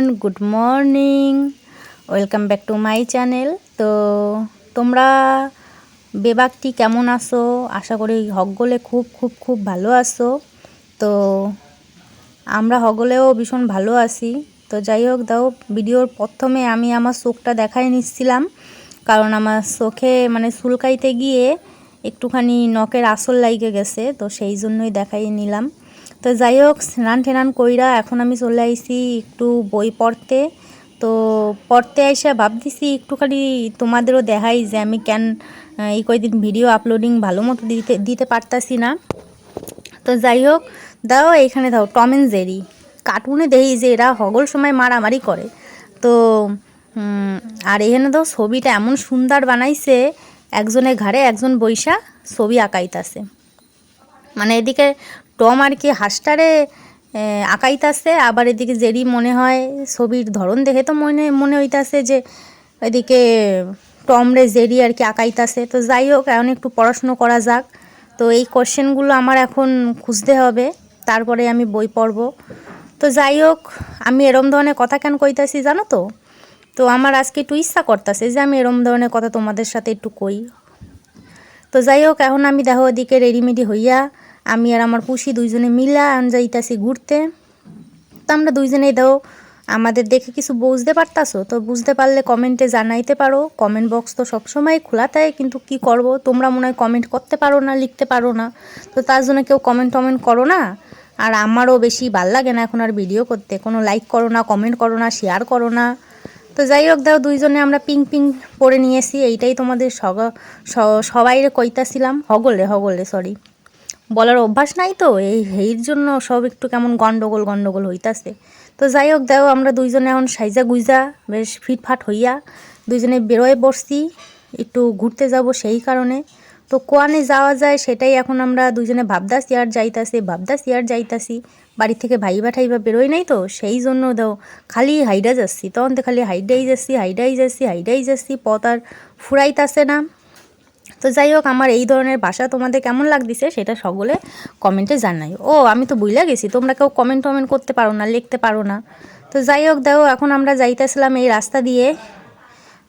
Everyone, good morning, welcome back to my channel. তো তোমরা বেবাকটি কেমন আছো? আশা করি হগলে খুব খুব খুব ভালো আছো। তো আমরা হগলেও ভীষণ ভালো আছি। তো যাই হোক, দাও ভিডিওর প্রথমে আমি আমার চোখটা দেখাই নিচ্ছিলাম, কারণ আমার চোখে মানে চুলকাইতে গিয়ে একটুখানি নখের আসল লাইগে গেছে, তো সেই জন্যই দেখাই নিলাম। তো যাই হোক, স্নান টেনান কইরা এখন আমি চলে আইছি একটু বই পড়তে। তো পড়তে আইসা ভাবতেছি একটুখানি তোমাদেরও দেখাই যে আমি কেন এই কয়দিন ভিডিও আপলোডিং ভালো মতো দিতে পারতাছি না। তো যাই হোক, দাও এইখানে দাও টম অ্যান্ড জেরি কার্টুনে দেখি যে এরা হগল সময় মারামারি করে। তো আর এখানে দাও ছবিটা এমন সুন্দর বানাইছে, একজনের ঘাড়ে একজন বইসা ছবি আঁকাইতাছে। মানে এদিকে টম আর কি হাঁসটারে আঁকাইতাছে, আবার এদিকে জেরি মনে হয় ছবির ধরন দেখে তো মনে হইতাছে যে এদিকে টম রে জেরি আর কি আঁকাইতাছে। তো যাই হোক, এখন একটু পড়াশুনো করা যাক। তো এই কোশ্চেনগুলো আমার এখন খুঁজতে হবে, তারপরে আমি বই পড়ব। তো যাই হোক, আমি এরম ধরনের কথা কেন কইতাছি জানো তো? তো আমার আজকে একটু ইচ্ছা করতেছে যে আমি এরম ধরনের কথা তোমাদের সাথে একটু কই। তো যাই হোক, এখন আমি দেখো ওদিকে রেডিমেডি হইয়া আমি আর আমার পুষি দুইজনে মিলা যাইতাছি ঘুরতে। তো আমরা দুইজনেই দাও আমাদের দেখে কিছু বুঝতে পারতাছো? তো বুঝতে পারলে কমেন্টে জানাইতে পারো। কমেন্ট বক্স তো সবসময় খোলা থাকে, কিন্তু কি করব, তোমরা মনে হয় কমেন্ট করতে পারো না, লিখতে পারো না। তো তার জন্য কেউ কমেন্ট করো না। আর আমারও বেশি ভাল লাগে না এখন আর ভিডিও করতে, কোনো লাইক করো না, কমেন্ট করো না, শেয়ার করো না। তো যাই হোক, দাও দুইজনে আমরা পিঙ্ক পিঙ্ক পরে নিয়েছি, এইটাই তোমাদের সবাই কইতাছিলাম। হগলে সরি, বলার অভ্যাস নাই তো এর জন্য সব একটু কেমন গন্ডগোল হইতাছে। তো যাই হোক, দাও আমরা দুইজনে এখন সাইজা গুইজা বেশ ফিটফাট হইয়া দুইজনে বেরোয় বসছি একটু ঘুরতে যাব সেই কারণে। তো কোয়ানে যাওয়া যায় সেটাই এখন আমরা দুইজনে ভাবদাসি আর যাইতাছি। বাড়ি থেকে ভাইবা ঠাইবা বেরোয় নাই তো সেই জন্য দাও খালি হাইডা যাচ্ছি, তখন তো খালি হাইডাই যাচ্ছি, পথ আর ফুরাইতাছে না। তো যাই হোক, আমার এই ধরনের ভাষা তোমাদের কেমন লাগতেছে সেটা সকলে কমেন্টে জানাই। ও আমি তো ভুলে গেছি, তোমরা কেউ কমেন্ট করতে পারো না, লিখতে পারো না। তো যাই হোক, দেখো এখন আমরা যাইতেছিলাম এই রাস্তা দিয়ে।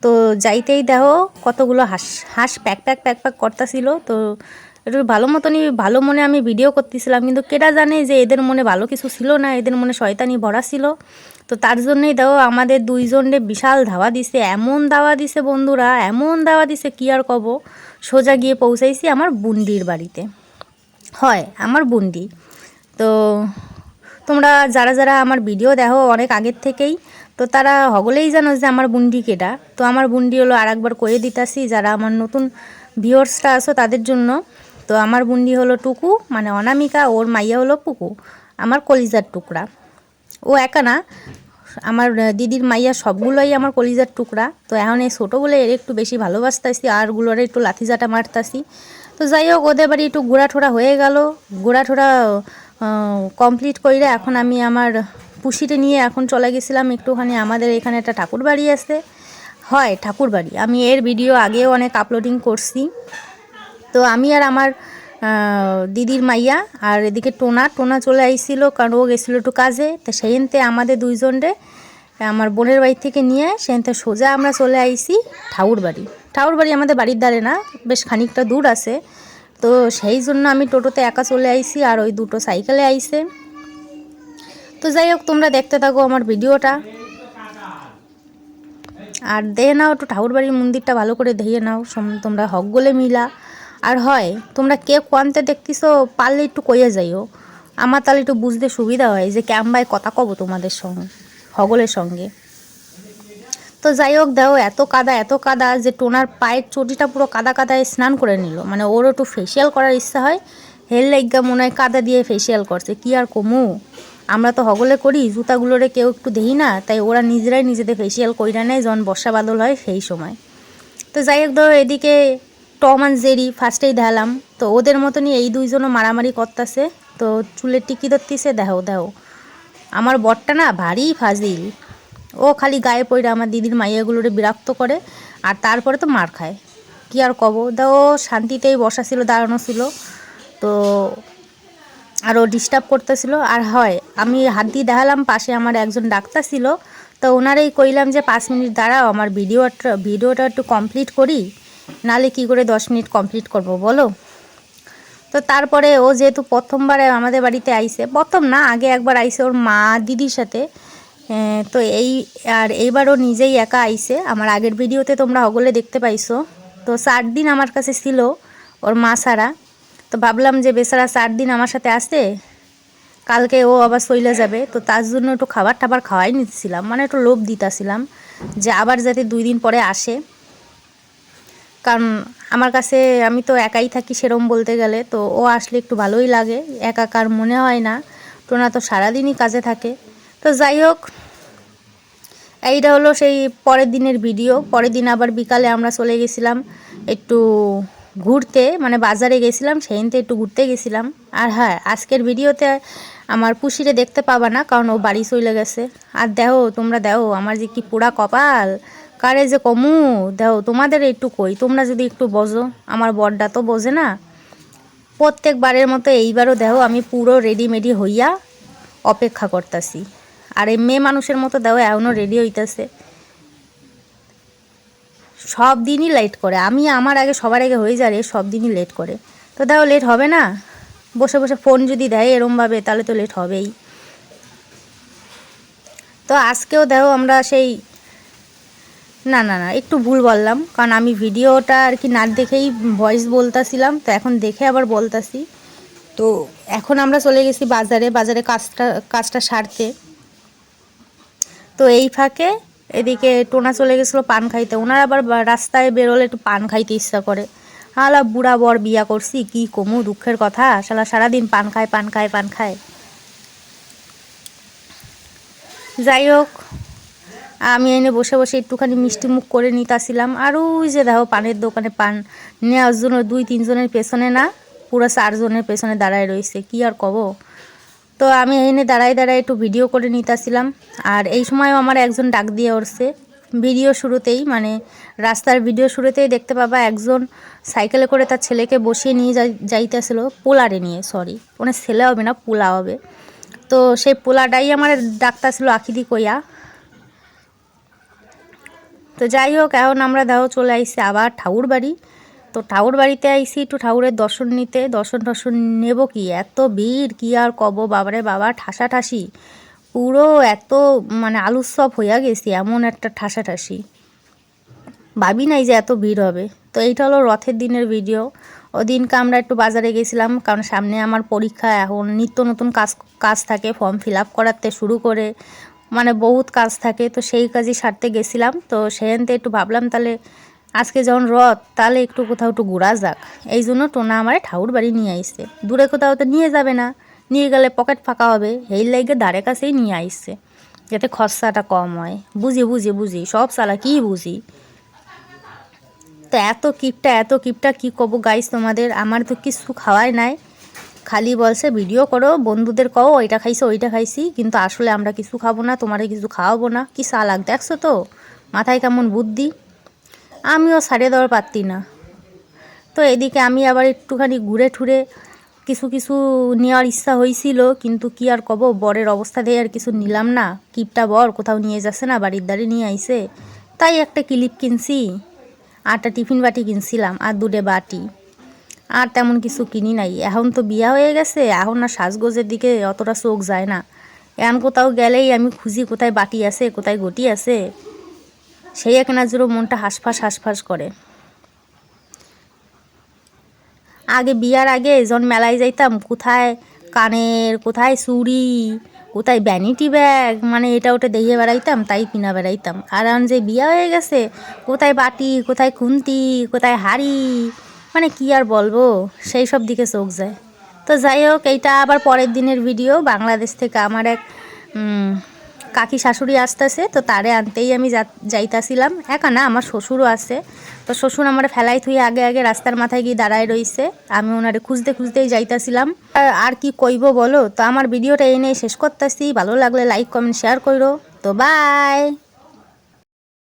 তো যাইতেই দেখো কতগুলো হাঁস প্যাক করতেছিল। তো একটু ভালো মনে আমি ভিডিও করতেছিলাম, কিন্তু কেটা জানে যে এদের মনে ভালো কিছু ছিল না, এদের মনে শয়তানি ভরা ছিল। তো তার জন্যই দেখো আমাদের দুইজনে বিশাল ধাওয়া দিছে, এমন দাওয়া দিছে বন্ধুরা, এমন দাওয়া দিছে কি আর কব। সোজা গিয়ে পৌঁছাইছি আমার বুন্ডির বাড়িতে, হয় আমার বুন্ডি। তো তোমরা যারা যারা আমার ভিডিও দেখো অনেক আগের থেকেই, তো তারা হগলেই জানো যে আমার বুন্ডি কেটা। তো আমার বুন্ডি হলো আর একবার কয়ে দিতাছি যারা আমার নতুন ভিউয়ার্সরা আছো তাদের জন্য। তো আমার বুন্ডি হলো টুকু, মানে অনামিকা, ওর মাইয়া হলো পুকু, আমার কলিজার টুকরা। ও একা না, আমার দিদির মাইয়া সবগুলোই আমার কলিজার টুকরা। তো এখন এই ছোটো বলে এর একটু বেশি ভালোবাসতাছি, আরগুলোর একটু লাথিজাটা মারতাছি। তো যাই হোক, ওদের বাড়ি একটু ঘোরাঠোরা হয়ে গেল, ঘোরাঠোরা কমপ্লিট কইরা এখন আমি আমার পুষিতে নিয়ে এখন চলে গেছিলাম একটুখানি। আমাদের এখানে একটা ঠাকুর বাড়ি আছে, হয় ঠাকুর বাড়ি, আমি এর ভিডিও আগেও অনেক আপলোডিং করছি। তো আমি আর আমার দিদির মাইয়া আর এদিকে টোনা চলে আইছিল, কারণ ও গেছিলো একটু কাজে। তো সেইনতে আমাদের দুইজনরে আমার বোনের বাড়ি থেকে নিয়ে সেইনতে সোজা আমরা চলে আইছি ঠাকুর বাড়ি আমাদের বাড়ির ধারে না, বেশ খানিকটা দূর আছে। তো সেই জন্য আমি টোটোতে একা চলে আইছি, আর ওই দুটো সাইকেলে আইছে। তো যাই হোক, তোমরা দেখতে থাকো আমার ভিডিওটা আর দেখে নাও, একটু ঠাকুর বাড়ির মন্দিরটা ভালো করে দেখে নাও তোমরা হকগলে মিলা। আর হয় তোমরা কে কোয়ান্তে দেখতেছো পারলে একটু কইয়া যাইও, আমার তাহলে একটু বুঝতে সুবিধা হয় যে ক্যাম্বায় কথা কব তোমাদের সঙ্গে, হগলের সঙ্গে। তো যাই হোক, দেখো এত কাদা যে টোনার পায়ের চটিটা পুরো কাদায় স্নান করে নিল। মানে ওর একটু ফেসিয়াল করার ইচ্ছা হয়, হেল লাইগা মনে হয় কাদা দিয়ে ফেসিয়াল করছে, কি আর কমু। আমরা তো হগলে করি, জুতাগুলোরে কেউ একটু দেখি না, তাই ওরা নিজেরাই নিজেদের ফেসিয়াল কইরা নেয় যখন বর্ষা বাদল হয় সেই সময়। তো যাই হোক, ধরো এদিকে টম আর জেরি ফার্স্টেই দেখালাম। তো ওদের মতনই এই দুইজনও মারামারি করতেছে। তো চুলের টিকি ধরতেছে, দেখো আমার বরটা না ভারী ফাজিল, ও খালি গায়ে পড়ে আমার দিদির মাইয়াগুলোরে বিরক্ত করে, আর তারপরে তো মার খায়, কি আর কব। দাও শান্তিতেই বসা ছিল, দাঁড়ানো ছিল, তো আরও ডিস্টার্ব করতেছিল। আর হয় আমি হাত দিয়ে দেখালাম, পাশে আমার একজন ডাক্তার ছিল, তো ওনারাই কইলাম যে 5 মিনিট দাঁড়াও, আমার ভিডিওটা একটু কমপ্লিট করি, নালে কি করে 10 মিনিট কমপ্লিট করব বলো। তো তারপরে ও যেহেতু প্রথমবারে আমাদের বাড়িতে আইছে, প্রথম না আগে একবার আইছে ওর মা দিদির সাথে, তো এইবার ও নিজেই একা আইছে। আমার আগের ভিডিওতে তোমরা ওগুলো দেখতে পাইছো। তো 4 দিন আমার কাছে ছিল ওর মা ছাড়া। তো ভাবলাম যে বেচারা 4 দিন আমার সাথে আসে, কালকে ও আবার চলে যাবে, তো তার জন্য একটু খাবার টাবার খাওয়াই নিতেছিলাম, মানে একটু লোভ দিতেছিলাম যে আবার যাতে 2 দিন পরে আসে। কারণ আমার কাছে আমি তো একাই থাকি সেরম বলতে গেলে, তো ও আসলে একটু ভালোই লাগে, একাকার মনে হয় না। টোনা তো সারাদিনই কাজে থাকে। তো যাই হোক, এইটা হলো সেই পরের দিনের ভিডিও। পরের দিন আবার বিকালে আমরা চলে গেছিলাম একটু ঘুরতে, মানে বাজারে গেছিলাম, সেইদিনতে একটু ঘুরতে গেছিলাম। আর হ্যাঁ, আজকের ভিডিওতে আমার পুষিরে দেখতে পাবা না, কারণ ও বাড়ি চলে গেছে। আর দেখো তোমরা, দেখো আমার যে কি পোড়া কপাল, কারে যে কমু, দেখো তোমাদের একটু কই, তোমরা যদি একটু বোঝো, আমার বড়টা তো বোঝে না। প্রত্যেকবারের মতো এইবারও দেখো আমি পুরো রেডিমেডি হইয়া অপেক্ষা করতেছি। আর এই মেয়ে মানুষের মতো দেখো এখনও রেডি হইতেছে। সব দিনই লেট করে, আমি আমার আগে সবার আগে হয়ে যায়, সব দিনই লেট করে। তো দেখো লেট হবে না, বসে বসে ফোন যদি দেয় এরমভাবে, তাহলে তো লেট হবেই। তো আজকেও দেখো আমরা সেই, না না না একটু ভুল বললাম, কারণ আমি ভিডিওটা আর কি না দেখেই ভয়েস বলতাছিলাম, তো এখন দেখে আবার বলতাছি। তো এখন আমরা চলে গেছি বাজারে কাজটা সারতে। তো এই ফাঁকে এদিকে টোনা চলে গেছিলো পান খাইতে। ওনার আবার রাস্তায় বেরোলে একটু পান খাইতে ইচ্ছা করে। হালা বুড়া বর বিয়া করছি, কি কমু দুঃখের কথা, শালা সারাদিন পান খায় পান খায় পান খায়। যাই হোক, আমি এনে বসে বসে একটুখানি মিষ্টি মুখ করে নিতেছিলাম। আর ওই যে দেখো পানের দোকানে পান নেওয়ার জন্য 2-3 জনের পেছনে না, পুরো 4 জনের পেছনে দাঁড়ায় রয়েছে, কি আর কব। তো আমি এনে দাঁড়ায় একটু ভিডিও করে নিতেছিলাম। আর এই সময়ও আমার একজন ডাক দিয়ে উঠছে ভিডিও শুরুতেই, মানে রাস্তার ভিডিও শুরুতেই দেখতে পাবা একজন সাইকেলে করে তার ছেলেকে বসিয়ে নিয়ে যাইতেছিল, পোলারে নিয়ে, সরি ওনার ছেলে হবে না, পোলা হবে। তো সেই পোলাটাই আমার ডাকতেছিল আখিদি কইয়া। তো যাই হোক, এখন আমরা দেখো চলে আইসি আবার ঠাকুর বাড়ি। তো ঠাকুর বাড়িতে আইসি একটু ঠাকুরের দর্শন নিতে। দর্শন নেব কি, এত ভিড় কি আর কব, বাবারে বাবা, ঠাসাঠাসি পুরো, এত মানে আলুর সব হইয়া গেছি, এমন একটা ঠাসাঠাসি, ভাবি নাই যে এত ভিড় হবে। তো এইটা হলো রথের দিনের ভিডিও। ওদিনকে আমরা একটু বাজারে গেছিলাম, কারণ সামনে আমার পরীক্ষা, এখন নিত্য নতুন কাজ থাকে, ফর্ম ফিল আপ করাতে শুরু করে মানে বহুত কাজ থাকে। তো সেই কাজই সারতে গেছিলাম। তো সেখানতে একটু ভাবলাম তাহলে আজকে যখন রথ, তাহলে একটু কোথাও একটু ঘোরা যাক। এই জন্য টোনা আমার ঠাকুর বাড়ি নিয়ে আইসছে। দূরে কোথাও তো নিয়ে যাবে না, নিয়ে গেলে পকেট ফাঁকা হবে, এই লাইগে ধারে কাছেই নিয়ে আইসছে, যাতে খরচাটা কম হয়। বুঝি সব সালা কি বুঝি। তো এত কিপটা কি কব গাইস তোমাদের, আমার তো কিছু খাওয়াই নাই, খালি বলছে ভিডিও করো, বন্ধুদের কও ওইটা খাইছি ওইটা খাইছি, কিন্তু আসলে আমরা কিছু খাবো না, তোমারে কিছু খাওয়াবো না। কি চালাক দেখছো তো, মাথায় কেমন বুদ্ধি, আমিও ছাড়িয়ে দেওয়ার পারতি না। তো এদিকে আমি আবার একটুখানি ঘুরে ঠুরে কিছু নেওয়ার ইচ্ছা হয়েছিল, কিন্তু কি আর কব, বরের অবস্থা দিয়ে আর কিছু নিলাম না। কিপটা বর কোথাও নিয়ে যাচ্ছে না, বাড়ির দ্বারে নিয়ে আইছে। তাই একটা ক্লিপ কিনছি, আরটা টিফিন বাটি কিনছিলাম, আর 2টে বাটি, আর তেমন কিছু কিনি নাই। এখন তো বিয়া হয়ে গেছে, এখন না সাজগোজের দিকে অতটা চোখ যায় না। এখন কোথাও গেলেই আমি খুঁজি কোথায় বাটি আছে, কোথায় গটি আছে, সেই কেনার জন্য মনটা হাঁসফাঁস করে। আগে বিয়ার আগে যখন মেলায় যাইতাম, কোথায় কানের, কোথায় চুড়ি, কোথায় ভ্যানিটি ব্যাগ, মানে এটা ওটা দেখে বেড়াইতাম, তাই কিনা বেড়াইতাম। আর এখন যে বিয়া হয়ে গেছে, কোথায় বাটি, কোথায় খুন্তি, কোথায় হাড়ি, মানে কি আর বলবো, সেই সব দিকে চোখ যায়। তো যাই হোক, এইটা আবার পরের দিনের ভিডিও। বাংলাদেশ থেকে আমার এক কাকি শাশুড়ি আসতেছে, তো তারে আনতেই আমি যাইতাছিলাম। একা না, আমার শ্বশুরও আছে। তো শ্বশুর আমার ফেলাই থুই আগে রাস্তার মাথায় গিয়ে দাঁড়ায় রইছে, আমি ওনারে খুঁজতেই যাইতাছিলাম। আর কি কইব বলো। তো আমার ভিডিওটা এই নিয়ে শেষ করতেছি, ভালো লাগলে লাইক কমেন্ট শেয়ার করো। তো বাই।